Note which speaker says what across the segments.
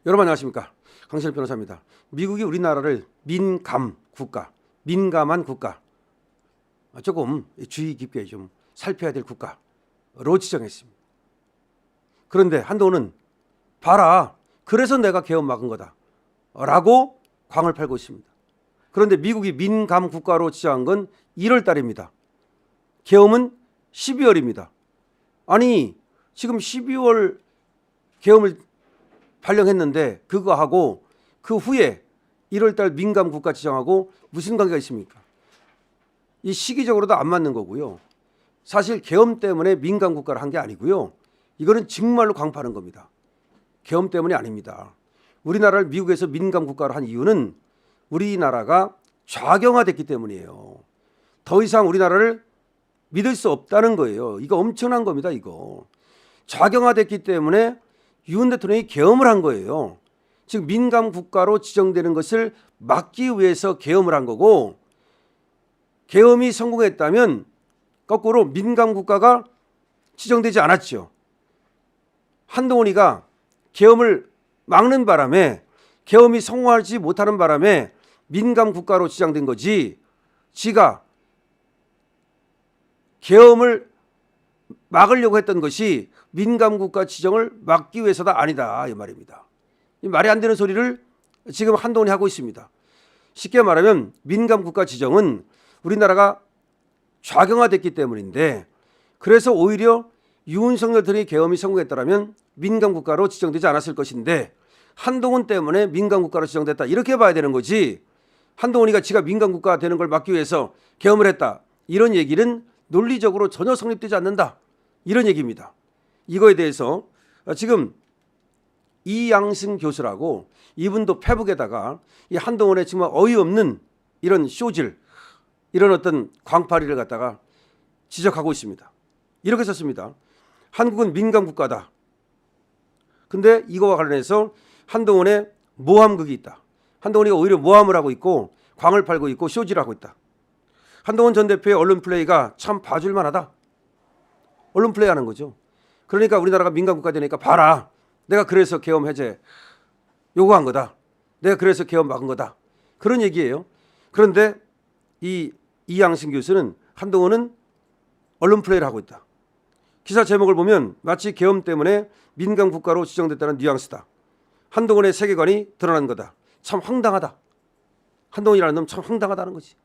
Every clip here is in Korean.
Speaker 1: 여러분 안녕하십니까, 강신일 변호사입니다. 미국이 우리나라를 민감 국가, 민감한 국가, 조금 주의 깊게 좀 살펴야 될 국가로 지정했습니다. 그런데 한동훈은 봐라, 그래서 내가 계엄 막은 거다 라고 광을 팔고 있습니다. 그런데 미국이 민감 국가로 지정한 건 1월 달입니다. 계엄은 12월입니다. 아니 지금 12월 계엄을 발령했는데 그거하고 그 후에 1월달 민감 국가 지정하고 무슨 관계가 있습니까? 이 시기적으로도 안 맞는 거고요. 사실 계엄 때문에 민감 국가를 한 게 아니고요. 이거는 정말로 광파는 겁니다. 계엄 때문이 아닙니다. 우리나라를 미국에서 민감 국가로 한 이유는 우리나라가 좌경화됐기 때문이에요. 더 이상 우리나라를 믿을 수 없다는 거예요. 이거 엄청난 겁니다. 이거 좌경화됐기 때문에 윤 대통령이 계엄을 한 거예요. 즉 민감 국가로 지정되는 것을 막기 위해서 계엄을 한 거고, 계엄이 성공했다면 거꾸로 민감 국가가 지정되지 않았죠. 한동훈이가 계엄을 막는 바람에, 계엄이 성공하지 못하는 바람에 민감 국가로 지정된 거지, 지가 계엄을 막으려고 했던 것이 민감 국가 지정을 막기 위해서다 아니다 이 말입니다. 이 말이 안 되는 소리를 지금 한동훈이 하고 있습니다. 쉽게 말하면 민감 국가 지정은 우리나라가 좌경화됐기 때문인데, 그래서 오히려 윤석열 대통령이 계엄이 성공했다면 민감 국가로 지정되지 않았을 것인데 한동훈 때문에 민감 국가로 지정됐다 이렇게 봐야 되는 거지, 한동훈이가 지가 민감 국가 되는 걸 막기 위해서 계엄을 했다 이런 얘기는 논리적으로 전혀 성립되지 않는다 이런 얘기입니다. 이거에 대해서 지금 이양승 교수라고, 이분도 페북에다가 이 한동훈의 정말 어이없는 이런 쇼질, 이런 어떤 광파리를 갖다가 지적하고 있습니다. 이렇게 썼습니다. 한국은 민감 국가다. 근데 이거와 관련해서 한동훈의 모함극이 있다. 한동훈이 오히려 모함을 하고 있고 광을 팔고 있고 쇼질을 하고 있다. 한동훈 전 대표의 언론 플레이가 참 봐줄 만하다. 언론 플레이 하는 거죠. 그러니까 우리나라가 민감 국가 되니까 봐라, 내가 그래서 계엄 해제 요구한 거다, 내가 그래서 계엄 막은 거다, 그런 얘기예요. 그런데 이양승 교수는 한동훈은 언론 플레이를 하고 있다. 기사 제목을 보면 마치 계엄 때문에 민감 국가로 지정됐다는 뉘앙스다. 한동훈의 세계관이 드러난 거다. 참 황당하다. 한동훈이라는 놈 참 황당하다는 거지.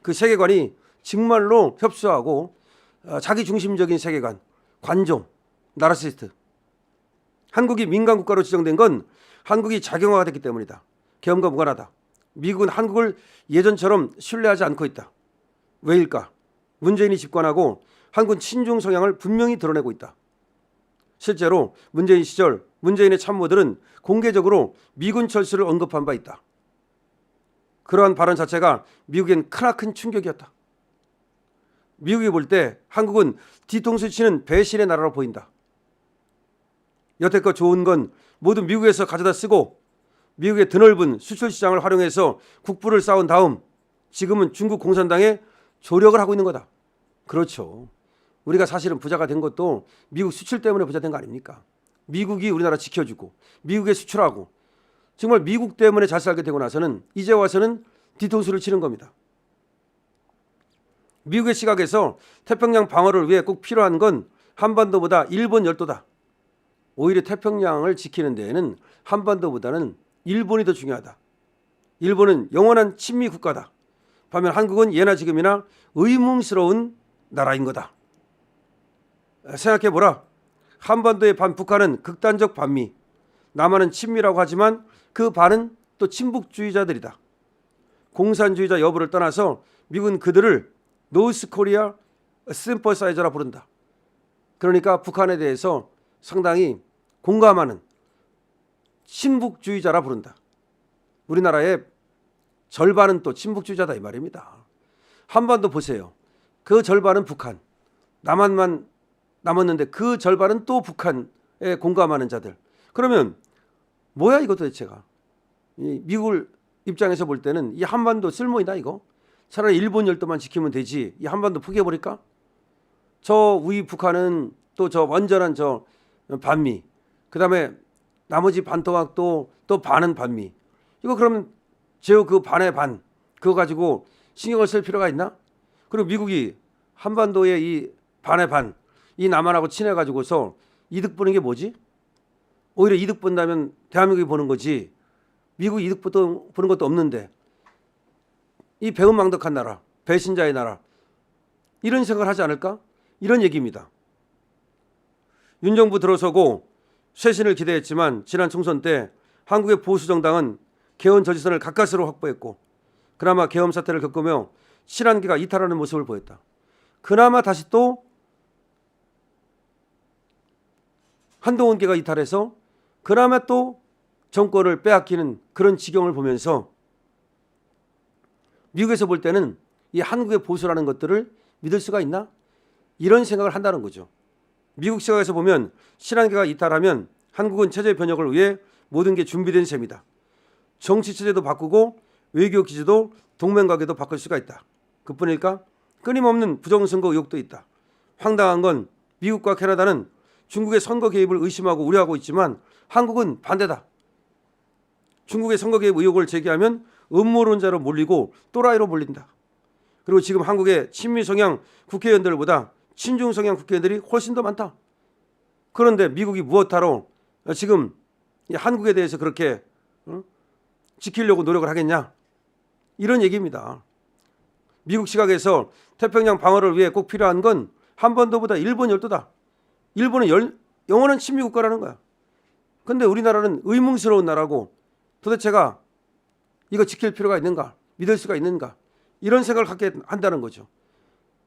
Speaker 1: 그 세계관이 정말로 협소하고 자기 중심적인 세계관, 관종, 나르시스트. 한국이 민감 국가로 지정된 건 한국이 자경화가 됐기 때문이다. 계엄과 무관하다. 미국은 한국을 예전처럼 신뢰하지 않고 있다. 왜일까? 문재인이 집권하고 한국은 친중 성향을 분명히 드러내고 있다. 실제로 문재인 시절 문재인의 참모들은 공개적으로 미군 철수를 언급한 바 있다. 그러한 발언 자체가 미국엔 크나큰 충격이었다. 미국이 볼 때 한국은 뒤통수 치는 배신의 나라로 보인다. 여태껏 좋은 건 모두 미국에서 가져다 쓰고 미국의 드넓은 수출 시장을 활용해서 국부를 쌓은 다음 지금은 중국 공산당에 조력을 하고 있는 거다. 그렇죠. 우리가 사실은 부자가 된 것도 미국 수출 때문에 부자 된 거 아닙니까? 미국이 우리나라 지켜주고 미국에 수출하고 정말 미국 때문에 잘 살게 되고 나서는 이제 와서는 뒤통수를 치는 겁니다. 미국의 시각에서 태평양 방어를 위해 꼭 필요한 건 한반도보다 일본 열도다. 오히려 태평양을 지키는 데에는 한반도보다는 일본이 더 중요하다. 일본은 영원한 친미 국가다. 반면 한국은 예나 지금이나 의문스러운 나라인 거다. 생각해보라. 한반도의 반 북한은 극단적 반미, 남한은 친미라고 하지만 그 반은 또 친북주의자들이다. 공산주의자 여부를 떠나서 미국은 그들을 노스 코리아 심퍼사이저라 부른다. 그러니까 북한에 대해서 상당히 공감하는 친북주의자라 부른다. 우리나라의 절반은 또 친북주의자다 이 말입니다. 한반도 보세요. 그 절반은 북한, 남한만 남았는데 그 절반은 또 북한에 공감하는 자들. 그러면 뭐야 이거 도대체가. 미국 입장에서 볼 때는 이 한반도 쓸모있나 이거? 차라리 일본 열도만 지키면 되지 이 한반도 포기해버릴까? 저 우리 북한은 또 저 완전한 저 반미, 그 다음에 나머지 반 토막도 또 반은 반미. 이거 그러면 제우 그 반의 반 그거 가지고 신경을 쓸 필요가 있나? 그리고 미국이 한반도의 이 반의 반, 이 남한하고 친해가지고서 이득 보는 게 뭐지? 오히려 이득 본다면 대한민국이 보는 거지. 미국이 이득 보는 것도 없는데 이 배은망덕한 나라, 배신자의 나라 이런 생각을 하지 않을까? 이런 얘기입니다. 윤 정부 들어서고 쇄신을 기대했지만 지난 총선 때 한국의 보수 정당은 개헌 저지선을 가까스로 확보했고 그나마 계엄 사태를 겪으며 실안기가 이탈하는 모습을 보였다. 그나마 다시 또 한동훈계가 이탈해서 그나마 또 정권을 빼앗기는 그런 지경을 보면서 미국에서 볼 때는 이 한국의 보수라는 것들을 믿을 수가 있나? 이런 생각을 한다는 거죠. 미국 시각에서 보면 실안계가 이탈하면 한국은 체제 변혁을 위해 모든 게 준비된 셈이다. 정치 체제도 바꾸고 외교 기조도 동맹관계도 바꿀 수가 있다. 그뿐일까? 끊임없는 부정선거 의혹도 있다. 황당한 건 미국과 캐나다는 중국의 선거 개입을 의심하고 우려하고 있지만 한국은 반대다. 중국의 선거 개입 의혹을 제기하면 음모론자로 몰리고 또라이로 몰린다. 그리고 지금 한국의 친미 성향 국회의원들보다 친중 성향 국회의원들이 훨씬 더 많다. 그런데 미국이 무엇하러 지금 한국에 대해서 그렇게 지키려고 노력을 하겠냐? 이런 얘기입니다. 미국 시각에서 태평양 방어를 위해 꼭 필요한 건 한반도보다 일본 열도다. 일본은 영원한 친미 국가라는 거야. 근데 우리나라는 의문스러운 나라고 도대체가 이거 지킬 필요가 있는가? 믿을 수가 있는가? 이런 생각을 갖게 한다는 거죠.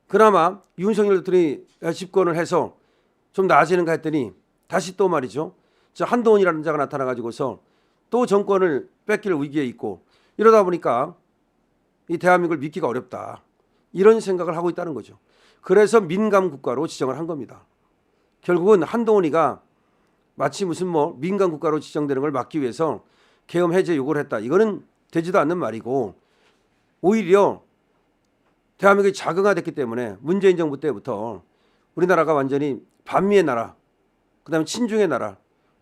Speaker 1: 그나마 윤석열 대통령이 집권을 해서 좀 나아지는가 했더니 다시 또 말이죠. 저 한동훈이라는 자가 나타나가지고서 또 정권을 뺏길 위기에 있고 이러다 보니까 이 대한민국을 믿기가 어렵다. 이런 생각을 하고 있다는 거죠. 그래서 민감 국가로 지정을 한 겁니다. 결국은 한동훈이가 마치 무슨 민감 국가로 지정되는 걸 막기 위해서 계엄 해제 요구를 했다. 이거는 되지도 않는 말이고 오히려 대한민국이 자극화됐기 때문에 문재인 정부 때부터 우리나라가 완전히 반미의 나라, 그다음에 친중의 나라,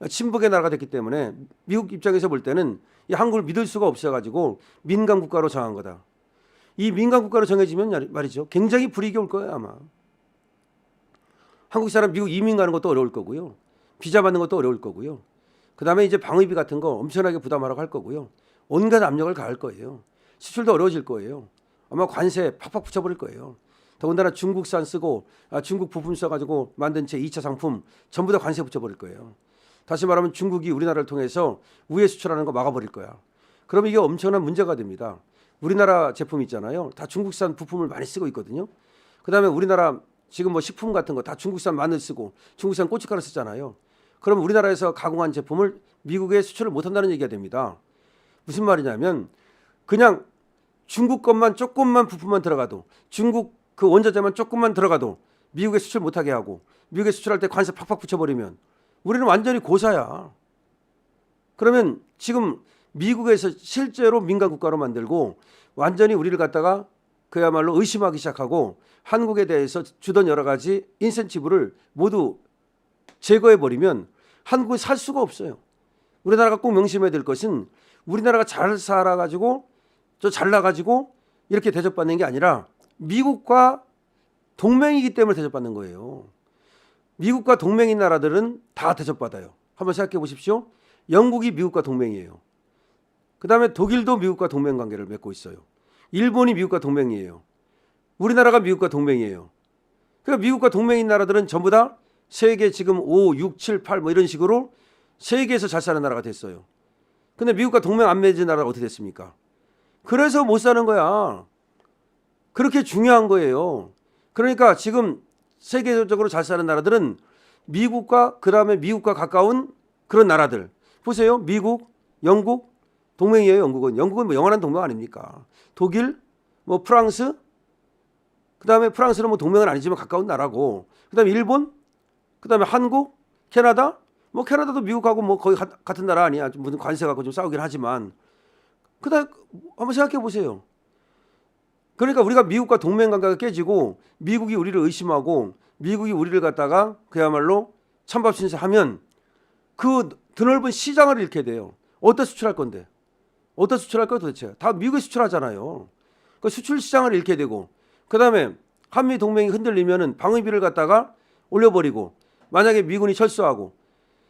Speaker 1: 친북의 나라가 됐기 때문에 미국 입장에서 볼 때는 이 한국을 믿을 수가 없어가지고 민감 국가로 정한 거다. 이 민감 국가로 정해지면 말이죠. 굉장히 불이익이 올 거예요 아마. 한국 사람 미국 이민 가는 것도 어려울 거고요. 비자 받는 것도 어려울 거고요. 그다음에 이제 방위비 같은 거 엄청나게 부담하라고 할 거고요. 온갖 압력을 가할 거예요. 수출도 어려워질 거예요. 아마 관세 팍팍 붙여버릴 거예요. 더군다나 중국산 쓰고 중국 부품 써가지고 만든 제 2차 상품 전부 다 관세 붙여버릴 거예요. 다시 말하면 중국이 우리나라를 통해서 우회 수출하는 거 막아버릴 거야. 그러면 이게 엄청난 문제가 됩니다. 우리나라 제품 있잖아요. 다 중국산 부품을 많이 쓰고 있거든요. 그다음에 우리나라 지금 식품 같은 거 다 중국산 마늘 쓰고 중국산 고춧가루 쓰잖아요. 그럼 우리나라에서 가공한 제품을 미국에 수출을 못한다는 얘기가 됩니다. 무슨 말이냐면 그냥 중국 것만 조금만 부품만 들어가도 중국 그 원자재만 조금만 들어가도 미국에 수출 못하게 하고 미국에 수출할 때 관세 팍팍 붙여버리면 우리는 완전히 고사야. 그러면 지금 미국에서 실제로 민간 국가로 만들고 완전히 우리를 갖다가 그야말로 의심하기 시작하고 한국에 대해서 주던 여러 가지 인센티브를 모두 제거해버리면 한국은 살 수가 없어요. 우리나라가 꼭 명심해야 될 것은 우리나라가 잘 살아가지고 잘나가지고 이렇게 대접받는 게 아니라 미국과 동맹이기 때문에 대접받는 거예요. 미국과 동맹인 나라들은 다 대접받아요. 한번 생각해 보십시오. 영국이 미국과 동맹이에요. 그다음에 독일도 미국과 동맹 관계를 맺고 있어요. 일본이 미국과 동맹이에요. 우리나라가 미국과 동맹이에요. 그러니까 미국과 동맹인 나라들은 전부 다 세계 지금 5, 6, 7, 8 이런 식으로 세계에서 잘 사는 나라가 됐어요. 근데 미국과 동맹 안 맺은 나라가 어떻게 됐습니까? 그래서 못 사는 거야. 그렇게 중요한 거예요. 그러니까 지금 세계적으로 잘 사는 나라들은 미국과 그다음에 미국과 가까운 그런 나라들. 보세요. 미국, 영국 동맹이에요. 영국은 영원한 동맹 아닙니까? 독일, 프랑스, 그다음에 프랑스는 동맹은 아니지만 가까운 나라고. 그다음에 일본, 그다음에 한국, 캐나다. 캐나다도 미국하고 거의 같은 나라 아니야. 무슨 관세 갖고 좀 싸우긴 하지만. 그다음 한번 생각해 보세요. 그러니까 우리가 미국과 동맹 관계가 깨지고 미국이 우리를 의심하고 미국이 우리를 갖다가 그야말로 찬밥 신세하면 그 드넓은 시장을 잃게 돼요. 어디다 수출할 건데? 어디다 수출할 거야 도대체? 다 미국에 수출하잖아요. 그 수출 시장을 잃게 되고, 그다음에 한미 동맹이 흔들리면은 방위비를 갖다가 올려버리고, 만약에 미군이 철수하고,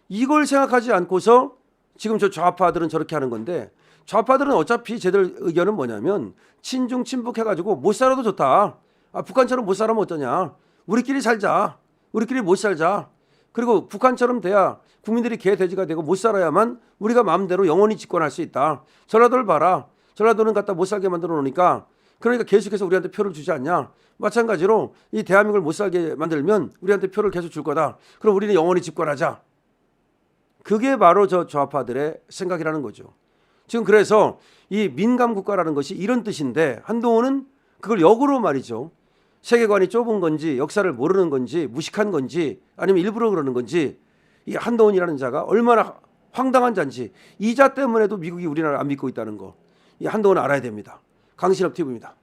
Speaker 1: 이걸 생각하지 않고서 지금 저 좌파들은 저렇게 하는 건데, 좌파들은 어차피 쟤들 의견은 뭐냐면 친중 친북해가지고 못 살아도 좋다. 아, 북한처럼 못 살면 어떠냐? 우리끼리 살자. 우리끼리 못 살자. 그리고 북한처럼 돼야 국민들이 개돼지가 되고 못 살아야만 우리가 마음대로 영원히 집권할 수 있다. 전라도를 봐라. 전라도는 갖다 못 살게 만들어 놓으니까, 그러니까 계속해서 우리한테 표를 주지 않냐. 마찬가지로 이 대한민국을 못 살게 만들면 우리한테 표를 계속 줄 거다. 그럼 우리는 영원히 집권하자. 그게 바로 저 좌파들의 생각이라는 거죠. 지금 그래서 이 민감 국가라는 것이 이런 뜻인데, 한동훈은 그걸 역으로 말이죠. 세계관이 좁은 건지 역사를 모르는 건지 무식한 건지 아니면 일부러 그러는 건지, 이 한동훈이라는 자가 얼마나 황당한 자인지, 이 자 때문에도 미국이 우리나라를 안 믿고 있다는 거, 이 한동훈은 알아야 됩니다. 강신업 TV입니다.